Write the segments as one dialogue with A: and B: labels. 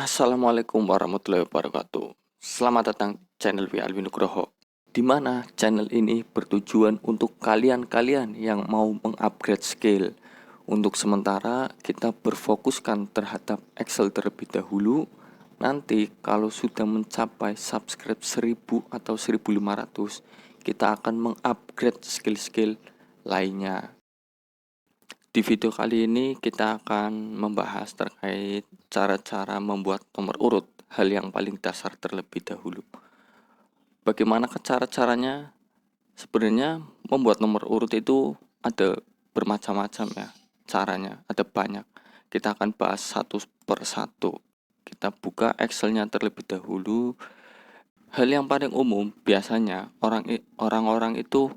A: Assalamualaikum warahmatullahi wabarakatuh. Selamat datang channel W Alwi Nugroho, di mana channel ini bertujuan untuk kalian-kalian yang mau mengupgrade skill. Untuk sementara kita berfokuskan terhadap Excel terlebih dahulu. Nanti kalau sudah mencapai subscribe 1000 atau 1500, kita akan mengupgrade skill-skill lainnya. Di video kali ini kita akan membahas terkait cara-cara membuat nomor urut, hal yang paling dasar terlebih dahulu. Bagaimana cara-caranya? Sebenarnya membuat nomor urut itu ada bermacam-macam ya caranya, ada banyak. Kita akan bahas satu per satu. Kita buka Excelnya terlebih dahulu. Hal yang paling umum biasanya orang-orang itu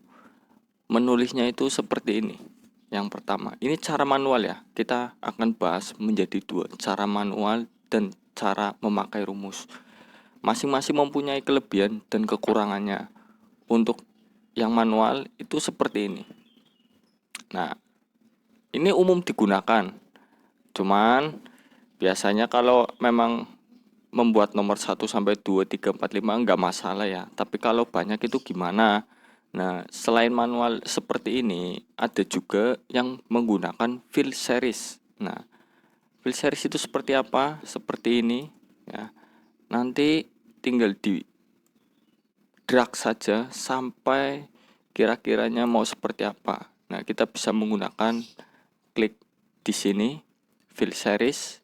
A: menulisnya itu seperti ini. Yang pertama, ini cara manual ya. Kita akan bahas menjadi dua, cara manual dan cara memakai rumus. Masing-masing mempunyai kelebihan dan kekurangannya. Untuk yang manual itu seperti ini. Nah, ini umum digunakan. Cuman biasanya kalau memang membuat nomor 1 sampai 2 3 4 5 enggak masalah ya. Tapi kalau banyak itu gimana? Nah, selain manual seperti ini, ada juga yang menggunakan fill series. Nah, fill series itu seperti apa? Seperti ini ya. Nanti tinggal di drag saja sampai kira-kiranya mau seperti apa. Nah, kita bisa menggunakan klik di sini fill series.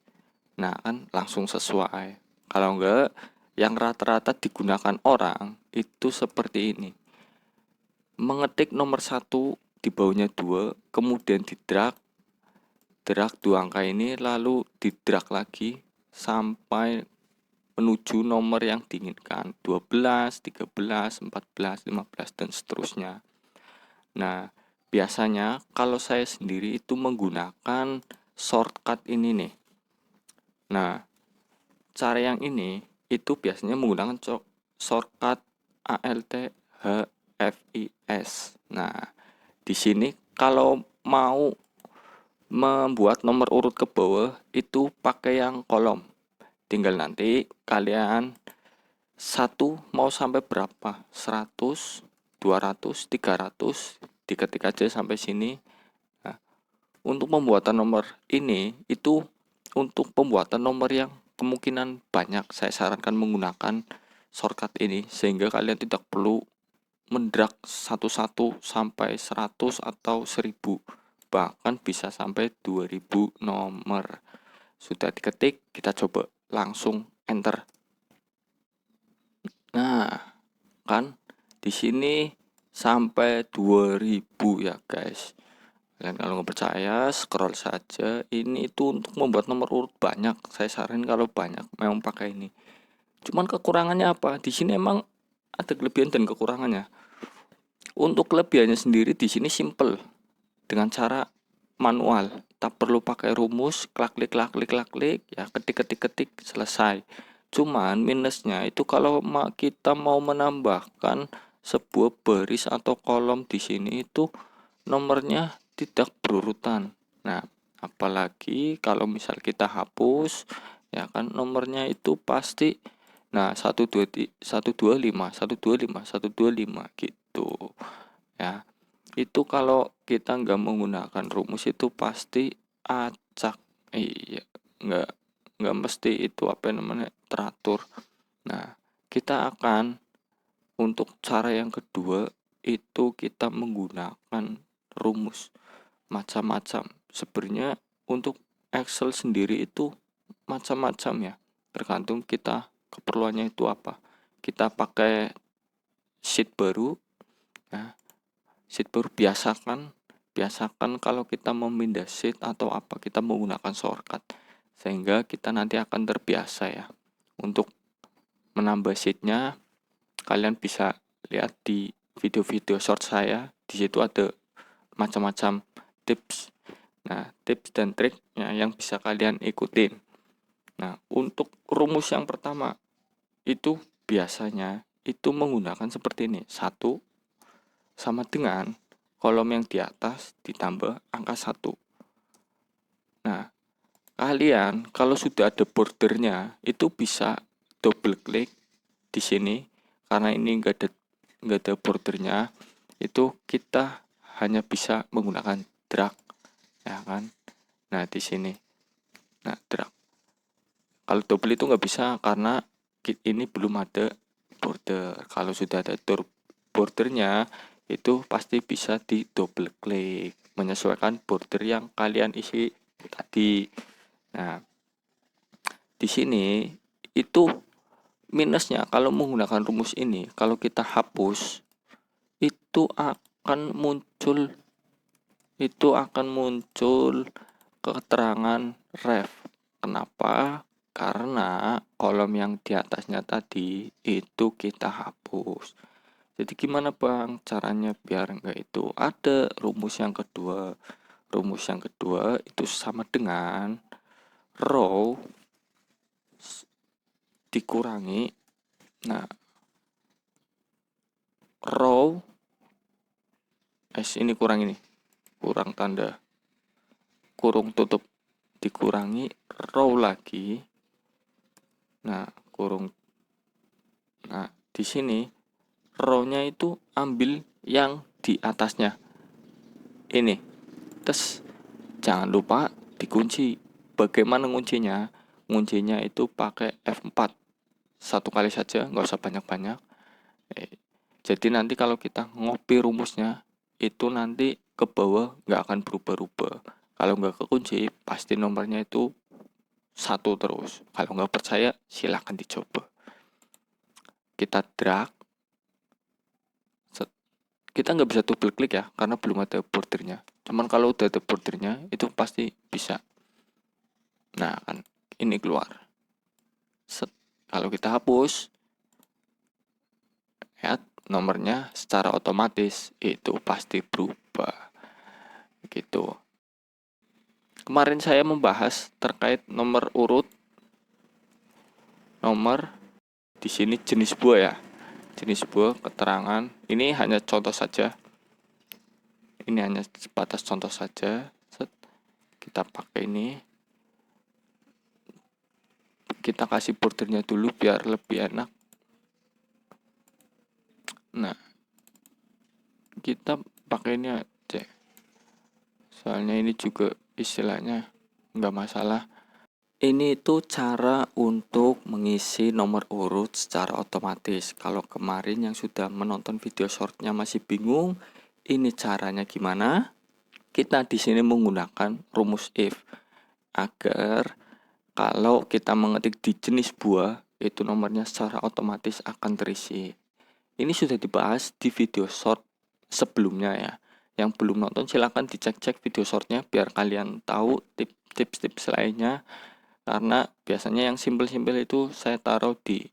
A: Nah, kan langsung sesuai. Kalau enggak, yang rata-rata digunakan orang itu seperti ini. Mengetik nomor 1 di bawahnya 2, kemudian drag dua angka ini, lalu drag lagi sampai menuju nomor yang diinginkan, 12, 13, 14, 15 dan seterusnya. Nah, biasanya kalau saya sendiri itu menggunakan shortcut ini nih. Nah, cara yang ini itu biasanya menggunakan shortcut Alt HFIS. Nah, di sini kalau mau membuat nomor urut ke bawah itu pakai yang kolom. Tinggal nanti kalian satu mau sampai berapa? 100, 200, 300, diketik aja sampai sini. Nah, untuk pembuatan nomor ini itu untuk pembuatan nomor yang kemungkinan banyak, saya sarankan menggunakan shortcut ini sehingga kalian tidak perlu mendrag satu-satu sampai 100 atau 1000, bahkan bisa sampai 2000 nomor. Sudah diketik, kita coba langsung enter. Nah, kan di sini sampai 2000 ya guys. Dan kalau nggak percaya, scroll saja. Ini itu untuk membuat nomor urut banyak. Saya saranin kalau banyak memang pakai ini. Cuman kekurangannya apa? Di sini emang ada kelebihan dan kekurangannya. Untuk kelebihannya sendiri di sini simple dengan cara manual, tak perlu pakai rumus, klik ya, ketik selesai. Cuman minusnya itu kalau kita mau menambahkan sebuah baris atau kolom di sini itu nomornya tidak berurutan. Nah, apalagi kalau misal kita hapus ya kan nomornya itu pasti nah 125 gitu ya. Itu kalau kita nggak menggunakan rumus itu pasti acak. Iya, nggak mesti itu apa namanya teratur. Nah, kita akan untuk cara yang kedua itu kita menggunakan rumus macam-macam. Sebenarnya untuk Excel sendiri itu macam-macam ya, tergantung kita keperluannya itu apa. Kita pakai sheet baru ya, sheet baru biasakan kalau kita memindah sheet atau apa kita menggunakan shortcut sehingga kita nanti akan terbiasa ya. Untuk menambah sheetnya kalian bisa lihat di video-video short saya, di situ ada macam-macam tips. Nah, tips dan triknya yang bisa kalian ikutin. Nah, untuk rumus yang pertama itu biasanya itu menggunakan seperti ini. 1 sama dengan kolom yang di atas ditambah angka 1. Nah, kalian kalau sudah ada bordernya itu bisa double klik di sini. Karena ini nggak ada bordernya, itu kita hanya bisa menggunakan drag, ya kan. Nah di sini, nah drag. Kalau double itu nggak bisa karena ini belum ada border. Kalau sudah ada bordernya itu pasti bisa di double klik menyesuaikan border yang kalian isi tadi. Nah di sini itu minusnya kalau menggunakan rumus ini, kalau kita hapus itu akan muncul keterangan ref. Kenapa? Karena kolom yang di atasnya tadi itu kita hapus. Jadi gimana Bang caranya biar enggak itu? Ada rumus yang kedua. Rumus yang kedua itu sama dengan row dikurangi. Nah, row ini kurang tanda kurung tutup dikurangi row lagi. Nah, di sini row-nya itu ambil yang di atasnya. Ini. Terus jangan lupa dikunci. Bagaimana nguncinya? Nguncinya itu pakai F4. Satu kali saja, nggak usah banyak-banyak. Jadi nanti kalau kita ngopi rumusnya, itu nanti ke bawah nggak akan berubah-ubah. Kalau nggak kekunci, pasti nomornya itu 1 terus. Kalau nggak percaya, silahkan dicoba. Kita drag. Kita nggak bisa double klik ya, karena belum ada bordernya. Cuman kalau udah ada bordernya, itu pasti bisa. Nah, kan ini keluar. Kalau kita hapus, ya nomornya secara otomatis itu pasti berubah. Gitu. Kemarin saya membahas terkait nomor urut. Nomor di sini jenis buah ya. Jenis buah, keterangan. Ini hanya contoh saja. Ini hanya sebatas contoh saja. Kita pakai ini. Kita kasih bordernya dulu biar lebih enak. Nah, kita pakai ini aja. Soalnya ini juga istilahnya nggak masalah. Ini itu cara untuk mengisi nomor urut secara otomatis. Kalau kemarin yang sudah menonton video shortnya masih bingung, ini caranya gimana? Kita di sini menggunakan rumus if agar kalau kita mengetik di jenis buah, itu nomornya secara otomatis akan terisi. Ini sudah dibahas di video short sebelumnya ya. Yang belum nonton silahkan dicek-cek video shortnya biar kalian tahu tips-tips lainnya. Karena biasanya yang simple-simple itu saya taruh di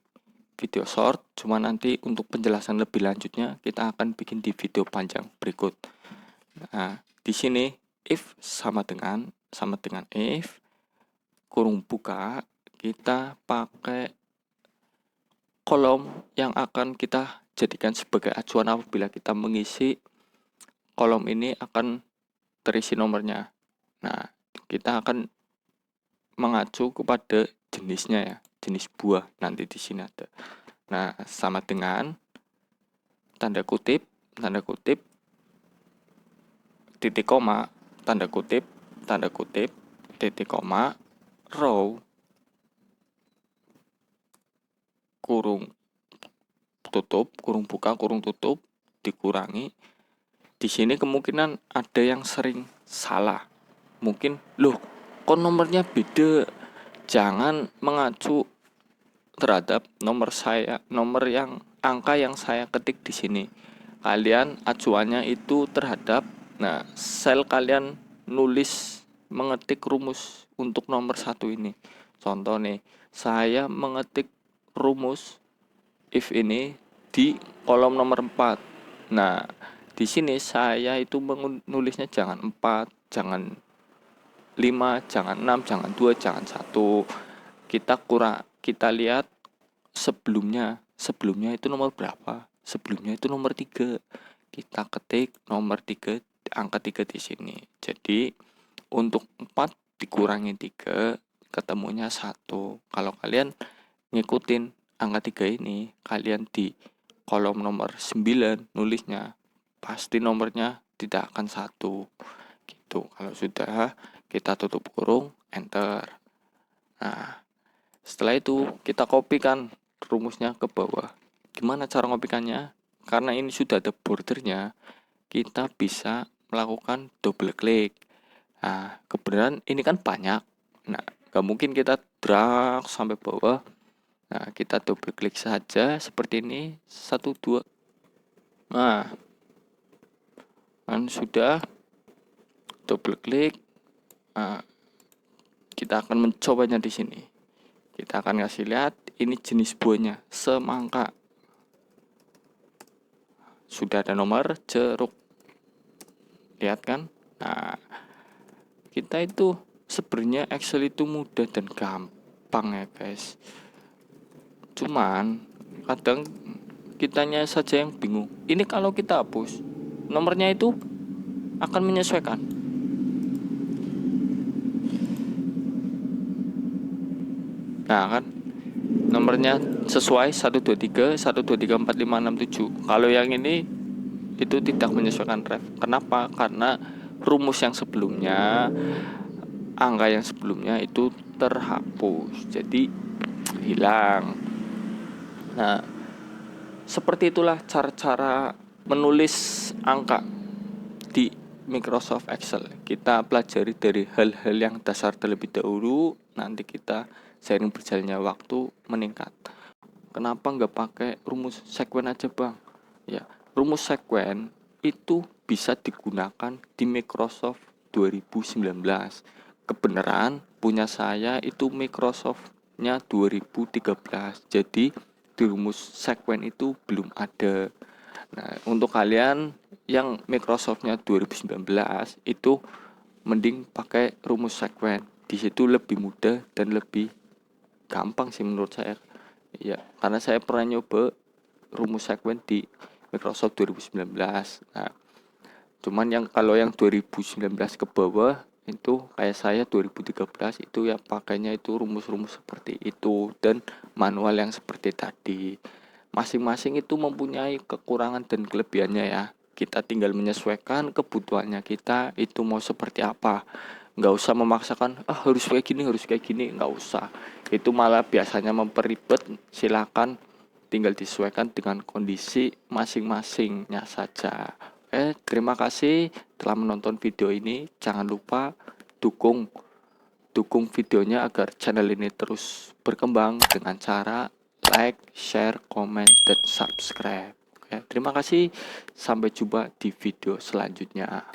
A: video short. Cuma nanti untuk penjelasan lebih lanjutnya kita akan bikin di video panjang berikut. Nah, di sini if sama dengan if kurung buka, kita pakai kolom yang akan kita jadikan sebagai acuan apabila kita mengisi kolom ini akan terisi nomornya. Nah, kita akan mengacu kepada jenisnya ya, jenis buah nanti di sini ada. Nah, sama dengan tanda kutip, titik koma, tanda kutip, titik koma, row, kurung tutup, kurung buka, kurung tutup, dikurangi. Di sini kemungkinan ada yang sering salah. Mungkin, loh, kok nomornya beda? Jangan mengacu terhadap nomor angka yang saya ketik di sini. Kalian acuannya itu terhadap, sel kalian nulis mengetik rumus untuk nomor 1 ini. Contoh nih, saya mengetik rumus if ini di kolom nomor 4. Nah, di sini saya itu menulisnya jangan 4, jangan 5, jangan 6, jangan 2, jangan 1. Kita lihat sebelumnya itu nomor berapa? Sebelumnya itu nomor 3. Kita ketik nomor 3, angka 3 di sini. Jadi untuk 4 dikurangi 3 ketemunya 1. Kalau kalian ngikutin angka 3 ini, kalian di kolom nomor 9 nulisnya, pasti nomornya tidak akan 1 gitu. Kalau sudah, kita tutup kurung, enter. Nah, setelah itu kita kopikan rumusnya ke bawah. Gimana cara ngopikannya? Karena ini sudah ada bordernya, kita bisa melakukan double klik. Nah, kebenaran ini kan banyak. Nah, gak mungkin kita drag sampai bawah. Nah, kita double klik saja seperti ini. 1, 2. Nah, kan sudah double klik. Nah, kita akan mencobanya di sini. Kita akan kasih lihat ini jenis buahnya, semangka. Sudah ada nomor jeruk. Lihat kan? Nah, kita itu sebenarnya Excel itu mudah dan gampang ya guys. Cuman kadang kitanya saja yang bingung. Ini kalau kita hapus, nomornya itu akan menyesuaikan. Nah kan, nomornya sesuai 123, 123, 4, 5, 6, 7. Kalau yang ini itu tidak menyesuaikan ref. Kenapa? Karena rumus yang sebelumnya, angka yang sebelumnya itu terhapus, jadi hilang. Nah, seperti itulah cara-cara menulis angka di Microsoft Excel. Kita pelajari dari hal-hal yang dasar terlebih dahulu, nanti kita seiring berjalannya waktu meningkat. Kenapa nggak pakai rumus sekuen aja bang? Ya, rumus sekuen itu bisa digunakan di Microsoft 2019. Kebenaran punya saya itu Microsoft-nya 2013. Jadi di rumus sekuen itu belum ada. Nah, untuk kalian yang Microsoft-nya 2019 itu mending pakai rumus sekuen. Di situ lebih mudah dan lebih gampang sih menurut saya. Ya, karena saya pernah nyoba rumus sekuen di Microsoft 2019. Nah, cuman kalau yang 2019 ke bawah itu kayak saya 2013 itu ya pakainya itu rumus-rumus seperti itu dan manual yang seperti tadi. Masing-masing itu mempunyai kekurangan dan kelebihannya ya. Kita tinggal menyesuaikan kebutuhannya kita itu mau seperti apa. Nggak usah memaksakan harus kayak gini, nggak usah. Itu malah biasanya memperibet. Silakan tinggal disesuaikan dengan kondisi masing-masingnya saja. Terima kasih telah menonton video ini. Jangan lupa dukung videonya agar channel ini terus berkembang dengan cara like, share, komen, dan subscribe. Oke, terima kasih. Sampai jumpa di video selanjutnya.